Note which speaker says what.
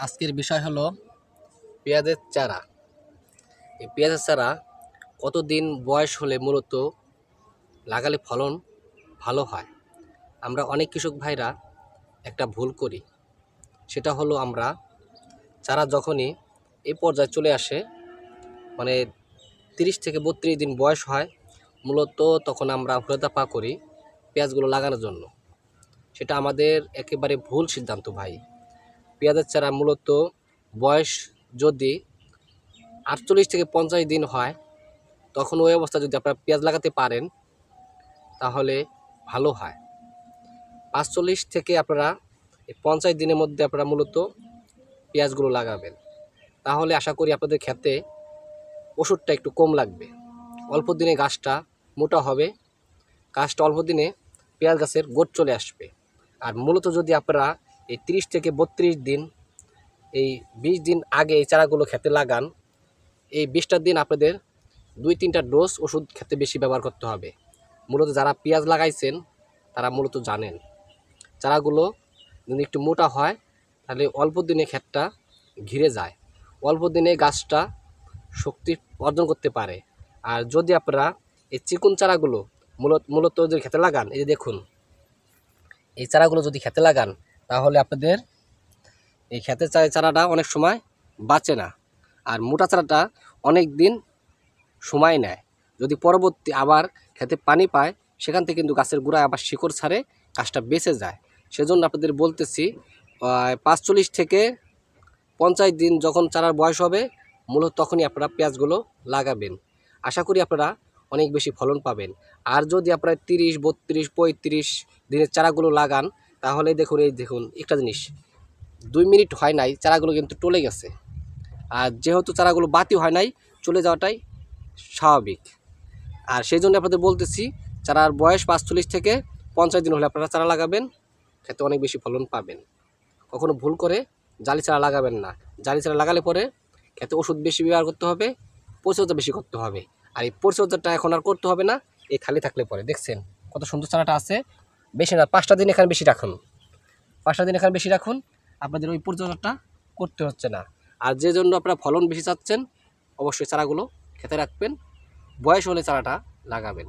Speaker 1: আজকের বিষয় হলো পেঁয়াজের চারা। এই পেঁয়াজের চারা কতদিন বয়স হলে মূলত লাগালে ফলন ভালো হয়। আমরা অনেক কৃষক ভাইরা একটা ভুল করি, সেটা হলো আমরা চারা যখনই এই পর্যায়ে চলে আসে, মানে 30 থেকে 32 দিন বয়স হয়, মূলত তখন আমরা হুড়োতাপা করি পেঁয়াজগুলো লাগানোর জন্য। সেটা আমাদের একেবারে ভুল সিদ্ধান্ত ভাই। পেঁয়াজের চারা মূলত বয়স যদি 48 থেকে 50 দিন হয়, তখন ওই অবস্থা যদি আপনারা পেঁয়াজ লাগাতে পারেন তাহলে ভালো হয়। 45 থেকে আপনারা 50 দিনের মধ্যে আপনারা মূলত পেঁয়াজগুলো লাগাবেন, তাহলে আশা করি আপনাদের ক্ষেতে ওষুধটা একটু কম লাগবে। অল্প দিনে গাছটা মোটা হবে, গাছটা অল্প দিনে পেঁয়াজ গাছের গোট চলে আসবে। আর মূলত যদি আপনারা এই 30 থেকে 32 দিন, এই 20 দিন আগে এই চারাগুলো খেতে লাগান, এই 20টা দিন আপনাদের 2-3টা ডোজ ওষুধ খেতে বেশি ব্যবহার করতে হবে। মূলত যারা পেঁয়াজ লাগাইছেন তারা মূলত জানেন, চারাগুলো যদি একটু মোটা হয় তাহলে অল্প দিনে ক্ষেতটা ঘিরে যায়, অল্প দিনে গাছটা শক্তি অর্জন করতে পারে। আর যদি আপনারা এই চিকন চারাগুলো মূলত যদি খেতে লাগান, এই যে দেখুন, এই চারাগুলো যদি খেতে লাগান তাহলে আপনাদের এই ক্ষেতের চারাটা অনেক সময় বাঁচে না। আর মোটা চারাটা অনেক দিন সময় নেয়, যদি পরবর্তী আবার খেতে পানি পায় সেখান থেকে কিন্তু গাছের গোড়ায় আবার শিকড় ছাড়ে, গাছটা বেঁচে যায়। সেজন্য আপনাদের বলতেছি 45 থেকে 50 দিন যখন চারার বয়স হবে, মূলত তখনই আপনারা পেঁয়াজগুলো লাগাবেন। আশা করি আপনারা অনেক বেশি ফলন পাবেন। আর যদি আপনারা 30, 32, 35 দিনের চারাগুলো লাগান, তাহলে দেখুন, এই দেখুন একটা জিনিস, 2 মিনিট হয় নাই চারাগুলো কিন্তু টলে গেছে। আর যেহেতু চারাগুলো বাতি হয় নাই, চলে যাওয়াটাই স্বাভাবিক। আর সেই জন্য আপনাদের বলতেছি, চারার বয়স 45 থেকে 50 দিন হলে আপনারা চারা লাগাবেন, খেতে অনেক বেশি ফলন পাবেন। কখনো ভুল করে জালি চারা লাগাবেন না। জালি চারা লাগালে পরে খেতে ওষুধ বেশি ব্যবহার করতে হবে, পরিচর্যা বেশি করতে হবে। আর এই পরিচর্যাটা এখন আর করতে হবে না, এই খালি থাকলে পরে দেখছেন কত সুন্দর চারাটা আছে। বেশি না, 5টা দিন এখানে বেশি রাখুন, 5টা দিন এখানে বেশি রাখুন, আপনাদের ওই পরিচর্যাটা করতে হচ্ছে না। আর যে জন্য আপনারা ফলন বেশি চাচ্ছেন, অবশ্যই চারাগুলো খেতে রাখবেন, বয়স হলে চারাটা লাগাবেন।